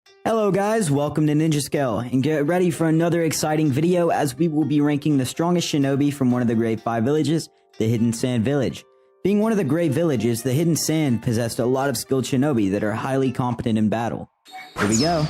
Hello guys, welcome to Ninja Scale, and get ready for another exciting video as we will be ranking the strongest shinobi from one of the Great 5 villages, the Hidden Sand Village. Being one of the great villages, the Hidden Sand possessed a lot of skilled shinobi that are highly competent in battle. Here we go.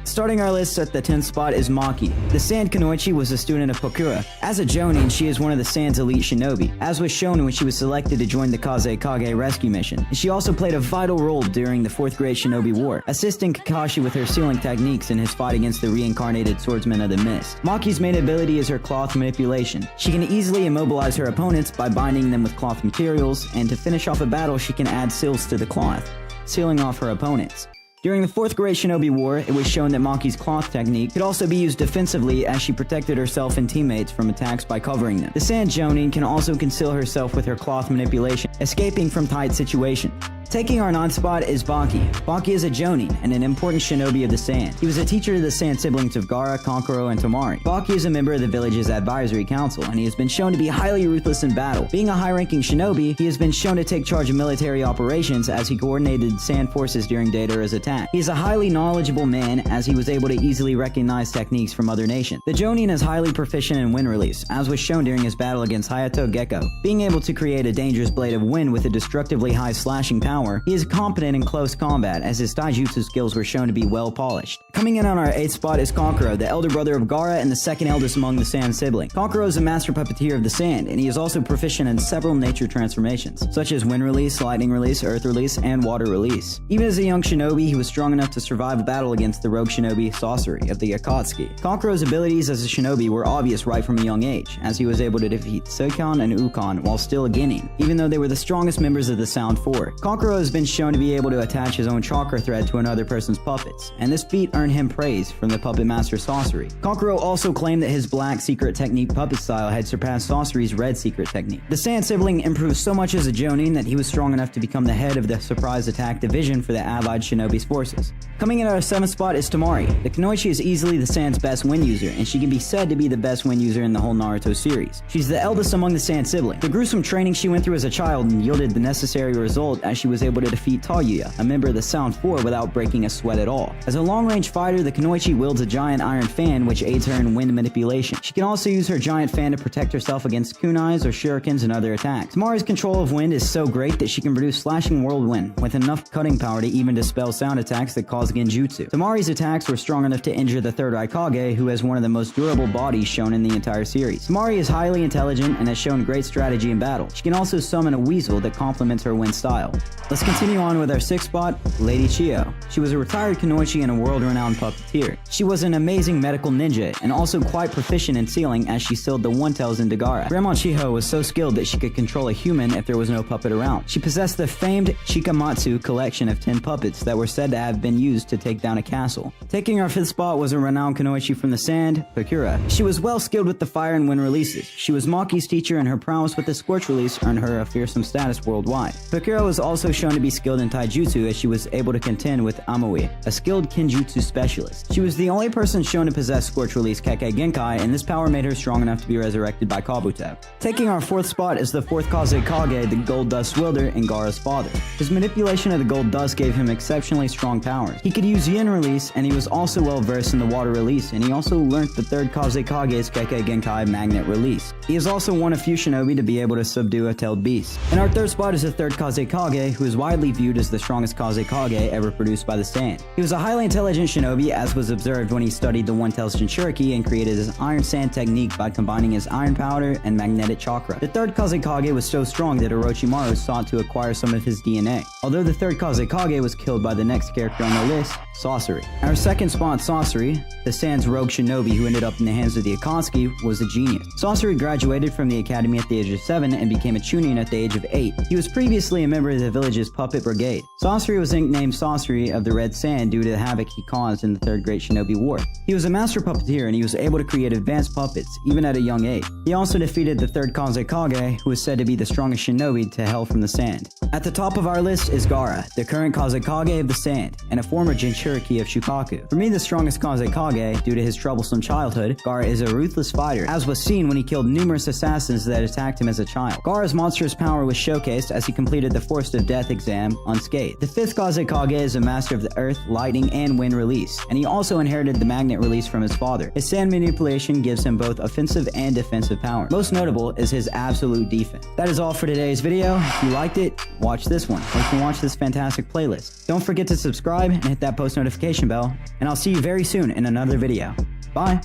Starting our list at the 10th spot is Maki. The Sand Kunoichi was a student of Pokura. As a Jonin, she is one of the Sand's elite shinobi, as was shown when she was selected to join the Kazekage rescue mission. And she also played a vital role during the 4th Great Shinobi War, assisting Kakashi with her sealing techniques in his fight against the reincarnated Swordsman of the Mist. Maki's main ability is her cloth manipulation. She can easily immobilize her opponents by binding them with cloth materials, and to finish off a battle she can add seals to the cloth, sealing off her opponents. During the 4th Great Shinobi War, it was shown that Maki's cloth technique could also be used defensively as she protected herself and teammates from attacks by covering them. The Sand Jonin can also conceal herself with her cloth manipulation, escaping from tight situations. Taking our 9th spot is Baki. Baki is a Jonin and an important shinobi of the Sand. He was a teacher to the Sand siblings of Gaara, Kankuro, and Tomari. Baki is a member of the village's advisory council, and he has been shown to be highly ruthless in battle. Being a high-ranking shinobi, he has been shown to take charge of military operations as he coordinated Sand forces during Deidara's attack. He is a highly knowledgeable man as he was able to easily recognize techniques from other nations. The Jonin is highly proficient in wind release, as was shown during his battle against Hayato Gecko. Being able to create a dangerous blade of wind with a destructively high slashing power, he is competent in close combat as his taijutsu skills were shown to be well polished. Coming in on our 8th spot is Kankuro, the elder brother of Gaara and the second eldest among the Sand siblings. Kankuro is a master puppeteer of the Sand, and he is also proficient in several nature transformations, such as wind release, lightning release, earth release, and water release. Even as a young shinobi, he was strong enough to survive a battle against the rogue shinobi Sasori of the Akatsuki. Kankuro's abilities as a shinobi were obvious right from a young age, as he was able to defeat Seikan and Ukon while still a genin, even though they were the strongest members of the Sound Four. Kankuro has been shown to be able to attach his own chakra thread to another person's puppets, and this feat earned him praise from the puppet master Sasori. Kankuro also claimed that his black secret technique puppet style had surpassed Sasori's red secret technique. The Sand sibling improved so much as a Jonin that he was strong enough to become the head of the surprise attack division for the allied shinobi's forces. Coming in at our 7th spot is Tomari. The Kunoichi is easily the Sand's best wind user, and she can be said to be the best wind user in the whole Naruto series. She's the eldest among the Sand siblings. The gruesome training she went through as a child yielded the necessary result as she was able to defeat Tayuya, a member of the Sound Four, without breaking a sweat at all. As a long-range fighter, the Kunoichi wields a giant iron fan which aids her in wind manipulation. She can also use her giant fan to protect herself against kunais or shurikens and other attacks. Tomari's control of wind is so great that she can produce slashing whirlwind with enough cutting power to even dispel sound attacks that cause genjutsu. Tomari's attacks were strong enough to injure the 3rd Raikage, who has one of the most durable bodies shown in the entire series. Tomari is highly intelligent and has shown great strategy in battle. She can also summon a weasel that complements her wind style. Let's continue on with our 6th spot, Lady Chiyo. She was a retired Kunoichi and a world-renowned puppeteer. She was an amazing medical ninja and also quite proficient in sealing as she sealed the One-Tails in Dagara. Grandma Chiho was so skilled that she could control a human if there was no puppet around. She possessed the famed Chikamatsu collection of 10 puppets that were said to have been used to take down a castle. Taking our 5th spot was a renowned Kunoichi from the Sand, Pokura. She was well skilled with the fire and wind releases. She was Maki's teacher, and her prowess with the Scorch release earned her a fearsome status worldwide. Pokura was also shown to be skilled in taijutsu as she was able to contend with Amui, a skilled kenjutsu specialist. She was the only person shown to possess Scorch release Kekkei Genkai, and this power made her strong enough to be resurrected by Kabuto. Taking our 4th spot is the 4th Kazekage, the Gold Dust Wielder, and Gaara's father. His manipulation of the gold dust gave him exceptionally strong powers. He could use yin release, and he was also well versed in the water release, and he also learned the 3rd Kazekage's Kekkei Genkai magnet release. He is also one of few shinobi to be able to subdue a tailed beast. And our 3rd spot is the 3rd Kazekage, who is widely viewed as the strongest Kazekage ever produced by the Sand. He was a highly intelligent shinobi, as was observed when he studied the One-Tails Jinchuriki and created his Iron Sand technique by combining his iron powder and magnetic chakra. The 3rd Kazekage was so strong that Orochimaru sought to acquire some of his DNA, although the 3rd Kazekage was killed by the next character on the list, Sasori. Our 2nd spot, Sasori, the Sand's rogue shinobi who ended up in the hands of the Akatsuki, was a genius. Sasori graduated from the academy at the age of 7 and became a chunin at the age of 8. He was previously a member of the village's puppet brigade. Sasori was nicknamed Sasori of the Red Sand due to the havoc he caused in the 3rd Great Shinobi War. He was a master puppeteer, and he was able to create advanced puppets, even at a young age. He also defeated the 3rd Kazekage, who is said to be the strongest shinobi to hail from the Sand. At the top of our list is Gaara, the current Kazekage of the Sand, and a former Jinchuriki of Shukaku. For me, the strongest Kazekage, due to his troublesome childhood, Gaara is a ruthless fighter, as was seen when he killed numerous assassins that attacked him as a child. Gaara's monstrous power was showcased as he completed the Forest of Death death exam unscathed. The 5th Kazekage is a master of the earth, lightning, and wind release, and he also inherited the magnet release from his father. His sand manipulation gives him both offensive and defensive power. Most notable is his absolute defense. That is all for today's video. If you liked it, watch this one, or you can watch this fantastic playlist. Don't forget to subscribe and hit that post notification bell, and I'll see you very soon in another video. Bye!